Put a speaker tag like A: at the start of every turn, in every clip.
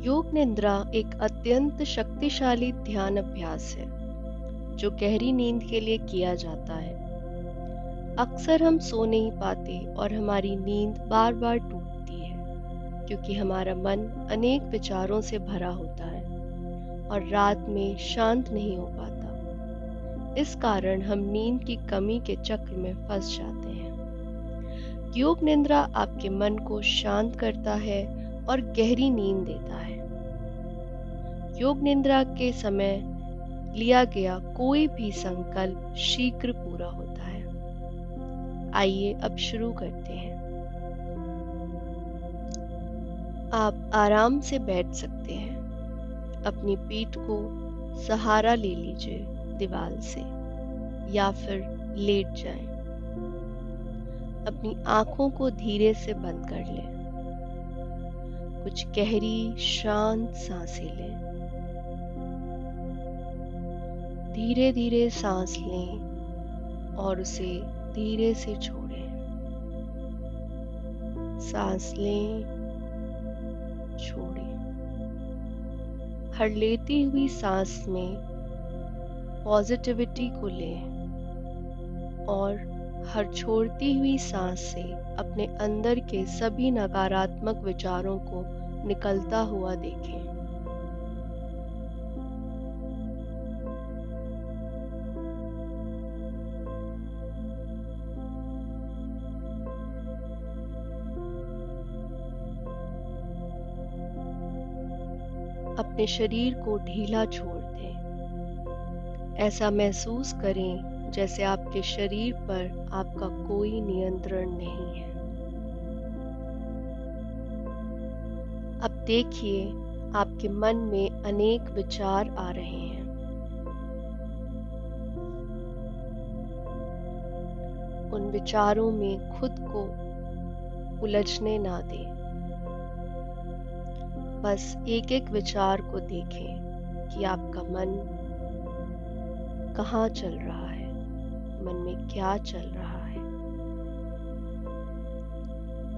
A: योग निद्रा एक अत्यंत शक्तिशाली ध्यान अभ्यास है जो गहरी नींद के लिए किया जाता है। अक्सर हम सो नहीं पाते और हमारी नींद बार बार टूटती है क्योंकि हमारा मन अनेक विचारों से भरा होता है और रात में शांत नहीं हो पाता। इस कारण हम नींद की कमी के चक्र में फंस जाते हैं। योग निद्रा आपके मन को शांत करता है और गहरी नींद देता है। योग निद्रा के समय लिया गया कोई भी संकल्प शीघ्र पूरा होता है। आइए अब शुरू करते हैं। आप आराम से बैठ सकते हैं। अपनी पीठ को सहारा ले लीजिए दीवार से या फिर लेट जाएं। अपनी आंखों को धीरे से बंद कर लें। कुछ गहरी शांत सांसें लें। धीरे धीरे सांस लें और उसे धीरे से छोड़ें। सांस लें, छोड़ें। हर लेती हुई सांस में पॉजिटिविटी को लें और हर छोड़ती हुई सांस से अपने अंदर के सभी नकारात्मक विचारों को निकलता हुआ देखें। अपने शरीर को ढीला छोड़ दें। ऐसा महसूस करें जैसे आपके शरीर पर आपका कोई नियंत्रण नहीं है। अब देखिए आपके मन में अनेक विचार आ रहे हैं। उन विचारों में खुद को उलझने ना दें। बस एक एक विचार को देखें कि आपका मन कहाँ चल रहा है, मन में क्या चल रहा है।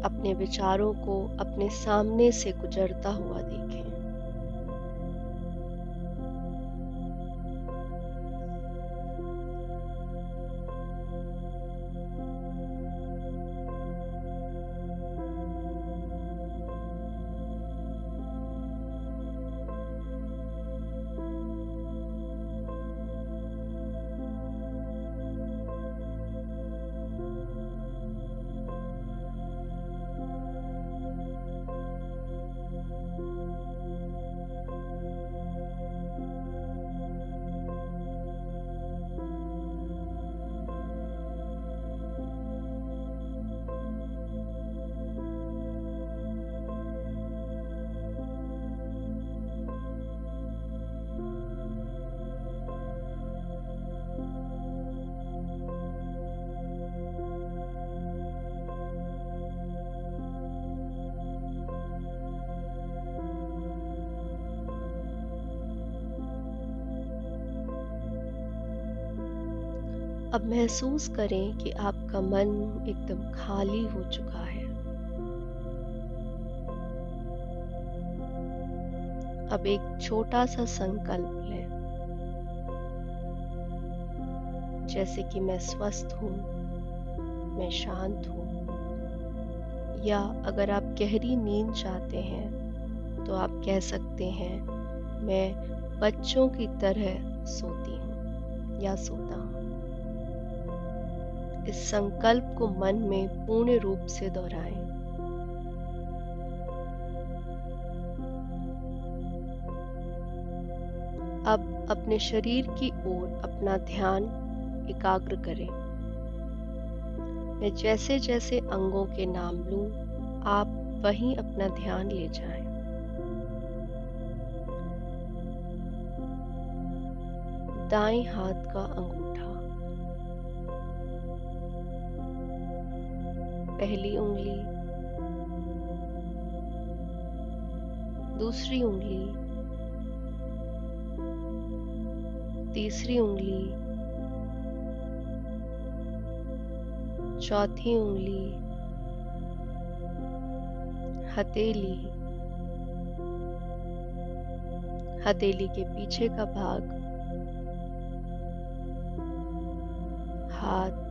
A: अपने विचारों को अपने सामने से गुजरता हुआ देखें। अब महसूस करें कि आपका मन एकदम खाली हो चुका है। अब एक छोटा सा संकल्प लें, जैसे कि मैं स्वस्थ हूँ, मैं शांत हूँ। या अगर आप गहरी नींद चाहते हैं तो आप कह सकते हैं, मैं बच्चों की तरह सोती हूँ या सोता हूँ। इस संकल्प को मन में पूर्ण रूप से दोहराएं। अब अपने शरीर की ओर अपना ध्यान एकाग्र करें। मैं जैसे जैसे अंगों के नाम लूं, आप वहीं अपना ध्यान ले जाएं। दाएं हाथ का अंगूठा, पहली उंगली, दूसरी उंगली, तीसरी उंगली, चौथी उंगली, हथेली, हथेली के पीछे का भाग, हाथ,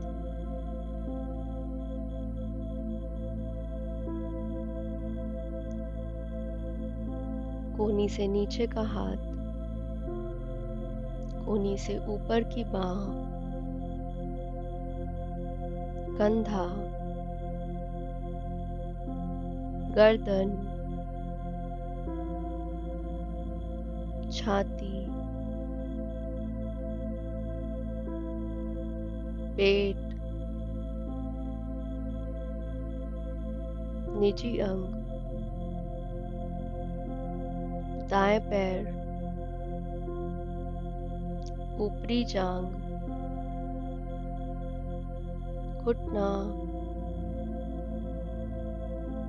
A: कोहनी से नीचे का हाथ, कोहनी से ऊपर की बांह, कंधा, गर्दन, छाती, पेट, निजी अंग, दाएं पैर, ऊपरी जांघ, घुटना,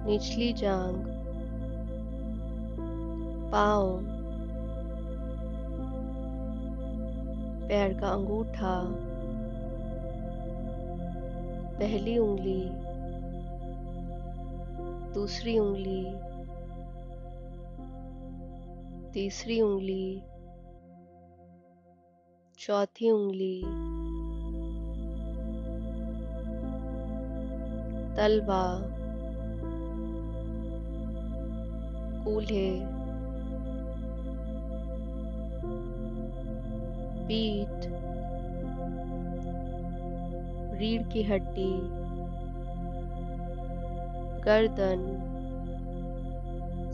A: निचली जांघ, पाँव, पैर का अंगूठा, पहली उंगली, दूसरी उंगली, तीसरी उंगली, चौथी उंगली, तलवा, कूल्हे, पीठ, रीढ़ की हड्डी, गर्दन,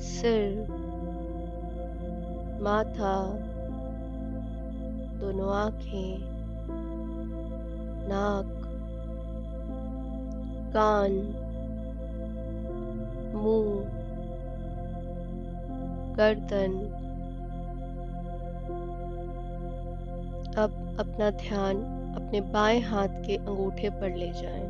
A: सिर, माथा, दोनों आंखें, नाक, कान, मुंह, गर्दन। अब अपना ध्यान अपने बाएं हाथ के अंगूठे पर ले जाएं।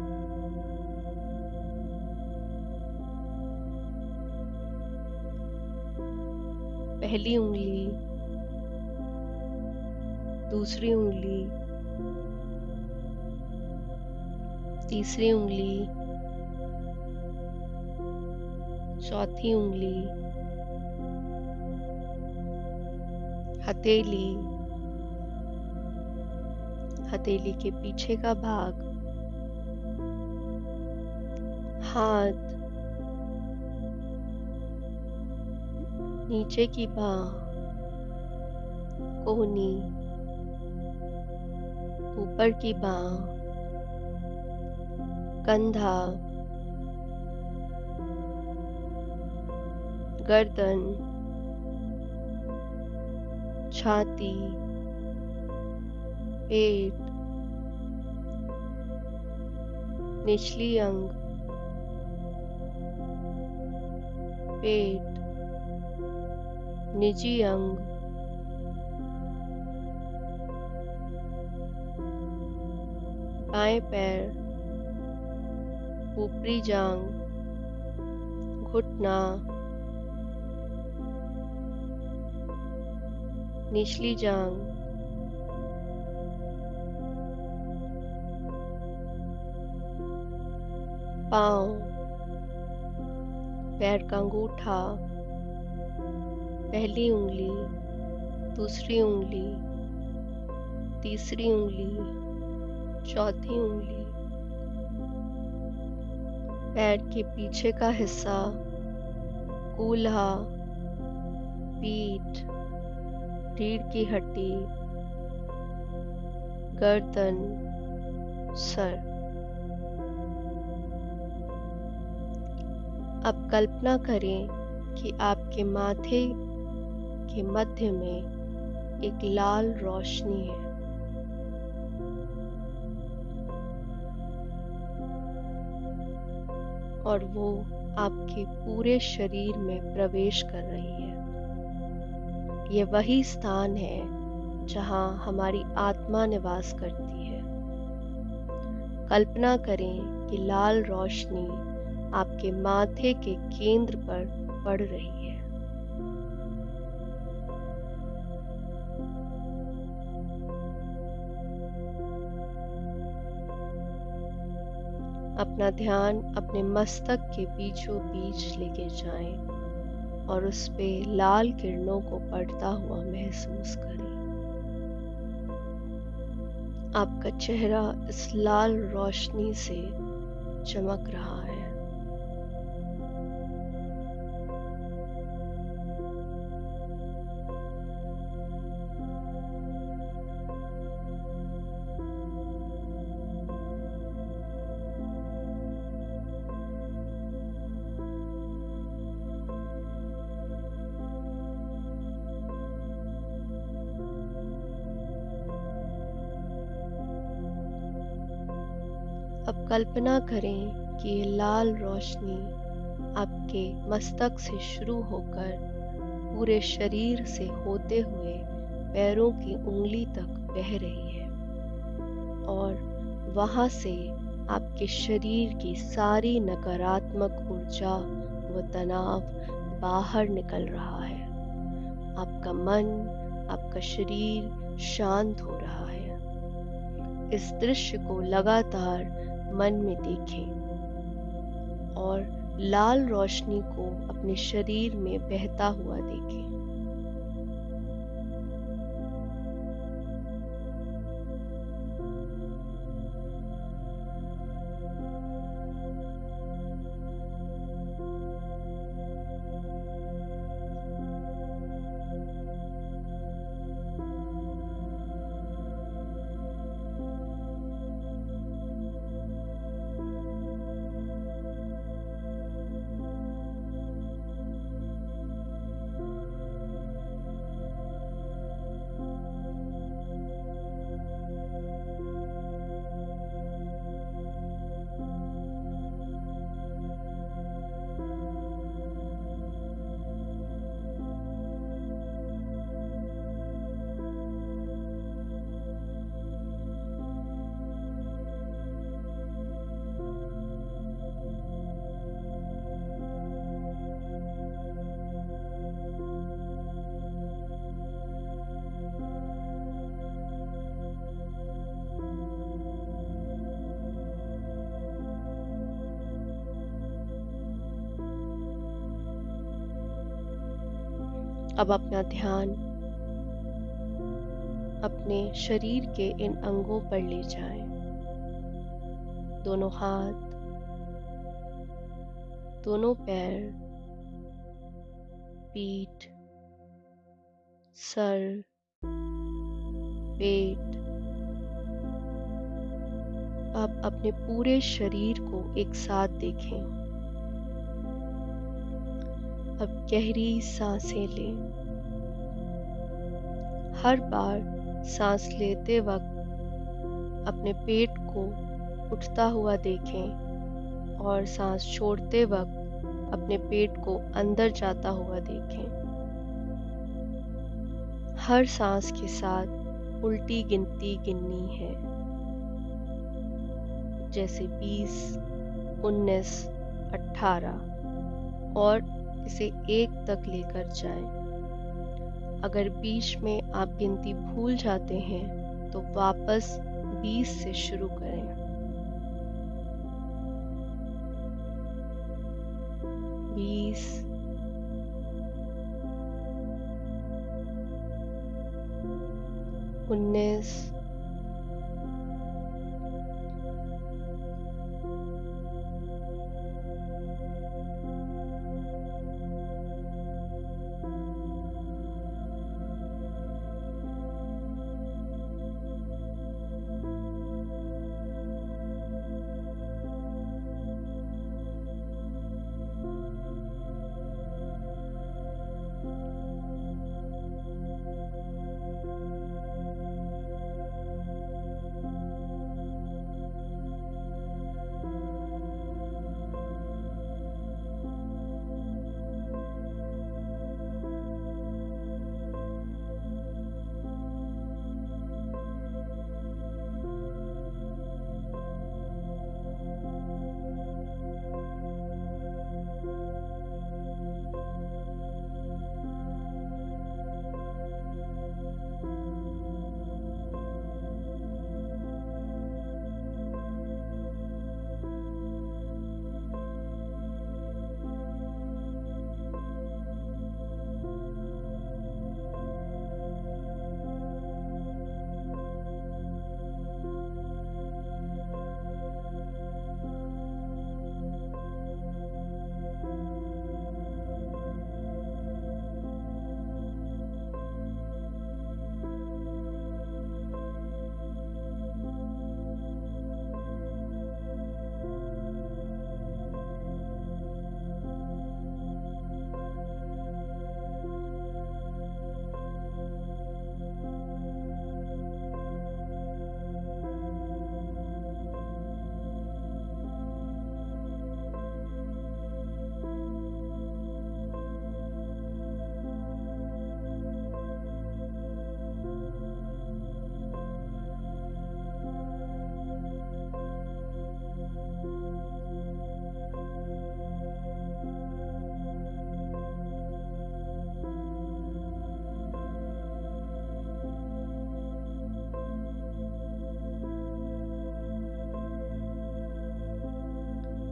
A: पहली उंगली, दूसरी उंगली, तीसरी उंगली, चौथी उंगली, हथेली, हथेली के पीछे का भाग, हाथ, नीचे की बांह, कोहनी, ऊपर की बांह, कंधा, गर्दन, छाती, पेट, निचली अंग, पेट, निजी अंग, बाएं पैर, ऊपरी जांघ, घुटना, निचली जांघ, पाँव, पैर का अंगूठा, पहली उंगली, दूसरी उंगली, तीसरी उंगली, चौथी उंगली, पैर के पीछे का हिस्सा, कूल्हा, पीठ, रीढ़ की हड्डी, गर्दन, सर। अब कल्पना करें कि आपके माथे के मध्य में एक लाल रोशनी है। और वो आपके पूरे शरीर में प्रवेश कर रही है। ये वही स्थान है जहाँ हमारी आत्मा निवास करती है। कल्पना करें कि लाल रोशनी आपके माथे के केंद्र पर पड़ रही है। अपना ध्यान अपने मस्तक के बीचों बीच लेके जाएं और उस पे लाल किरणों को पड़ता हुआ महसूस करें। आपका चेहरा इस लाल रोशनी से चमक रहा है। अब कल्पना करें कि ये लाल रोशनी आपके मस्तक से शुरू होकर पूरे शरीर से होते हुए पैरों की उंगली तक बह रही है और वहां से आपके शरीर की सारी नकारात्मक ऊर्जा व तनाव बाहर निकल रहा है। आपका मन, आपका शरीर शांत हो रहा है। इस दृश्य को लगातार मन में देखें और लाल रोशनी को अपने शरीर में बहता हुआ देखें। अब अपना ध्यान अपने शरीर के इन अंगों पर ले जाएं। दोनों हाथ, दोनों पैर, पीठ, सर, पेट। अब अपने पूरे शरीर को एक साथ देखें। अब गहरी सांसें लें। हर बार सांस लेते वक्त अपने पेट को उठता हुआ देखें और सांस छोड़ते वक्त अपने पेट को अंदर जाता हुआ देखें। हर सांस के साथ उल्टी गिनती गिननी है, जैसे 20, 19, 18 और इसे 1 तक लेकर जाएं। अगर बीच में आप गिनती भूल जाते हैं तो वापस 20 से शुरू करें। 20, 19, 18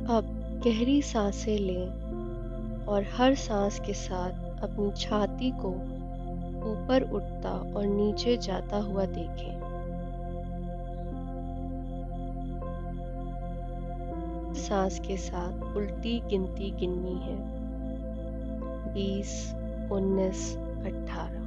A: अब गहरी सांसें लें और हर सांस के साथ अपनी छाती को ऊपर उठता और नीचे जाता हुआ देखें। सांस के साथ उल्टी गिनती गिननी है। 20, 19, 18।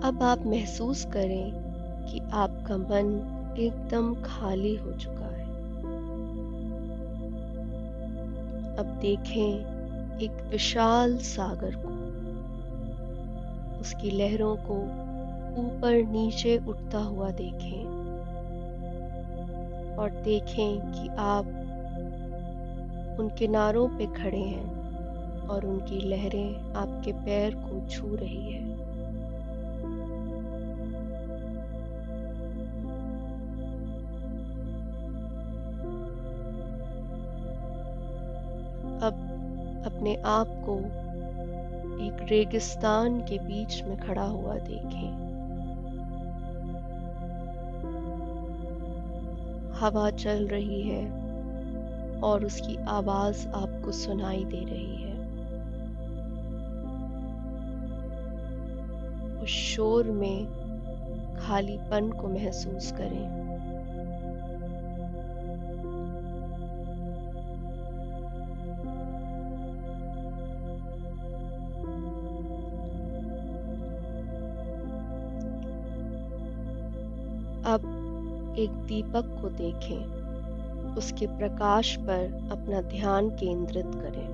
A: अब आप महसूस करें कि आपका मन एकदम खाली हो चुका है। अब देखें एक विशाल सागर को, उसकी लहरों को ऊपर नीचे उठता हुआ देखें और देखें कि आप उन किनारों पे खड़े हैं और उनकी लहरें आपके पैर को छू रही है। अब अपने आप को एक रेगिस्तान के बीच में खड़ा हुआ देखें। हवा चल रही है और उसकी आवाज आपको सुनाई दे रही है। उस शोर में खालीपन को महसूस करें। अब एक दीपक को देखें, उसके प्रकाश पर अपना ध्यान केंद्रित करें।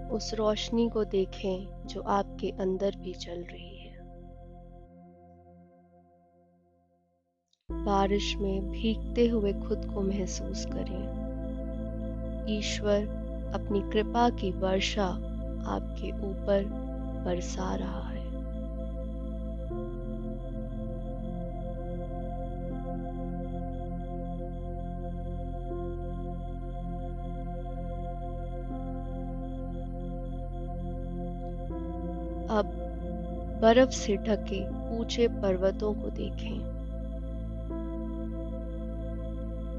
A: उस रोशनी को देखें जो आपके अंदर भी चल रही है। बारिश में भीगते हुए खुद को महसूस करें। ईश्वर अपनी कृपा की वर्षा आपके ऊपर बरसा रहा है। अब बर्फ से ढके ऊंचे पर्वतों को देखें।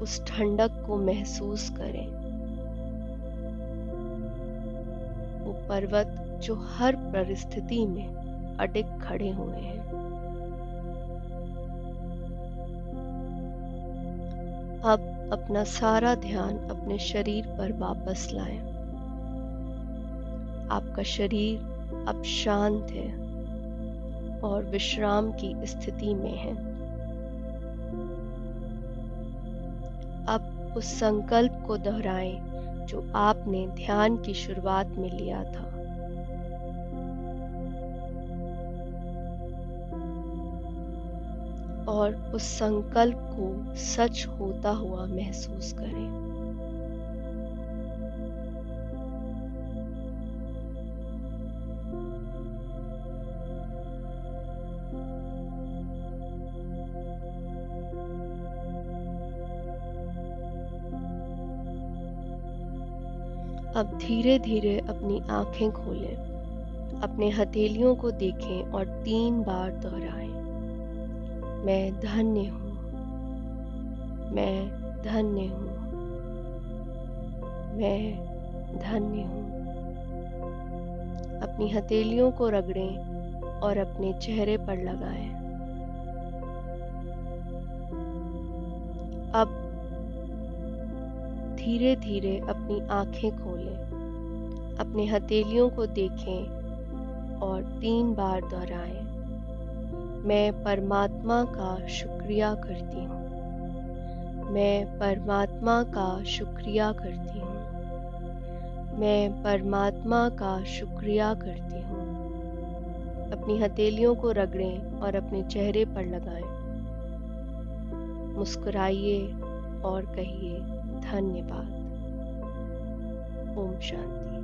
A: उस ठंडक को महसूस करें। वो पर्वत जो हर परिस्थिति में अडिग खड़े हुए हैं। अब अपना सारा ध्यान अपने शरीर पर वापस लाएं। आपका शरीर अब शांत है और विश्राम की स्थिति में है। अब उस संकल्प को दोहराएं जो आपने ध्यान की शुरुआत में लिया था। और उस संकल्प को सच होता हुआ महसूस करें। अब धीरे धीरे अपनी आंखें खोलें, अपने हथेलियों को देखें और 3 बार दोहराएं। मैं धन्य हूँ, मैं धन्य हूँ, मैं धन्य हूँ। अपनी हथेलियों को रगड़ें और अपने चेहरे पर लगाएं। अब धीरे धीरे अपनी आंखें खोलें, अपने हथेलियों को देखें और 3 बार दोहराएं। मैं परमात्मा का शुक्रिया करती हूँ। मैं परमात्मा का शुक्रिया करती हूँ। मैं परमात्मा का शुक्रिया करती हूँ। अपनी हथेलियों को रगड़ें और अपने चेहरे पर लगाएं। मुस्कुराइए और कहिए धन्यवाद। ओम शांति।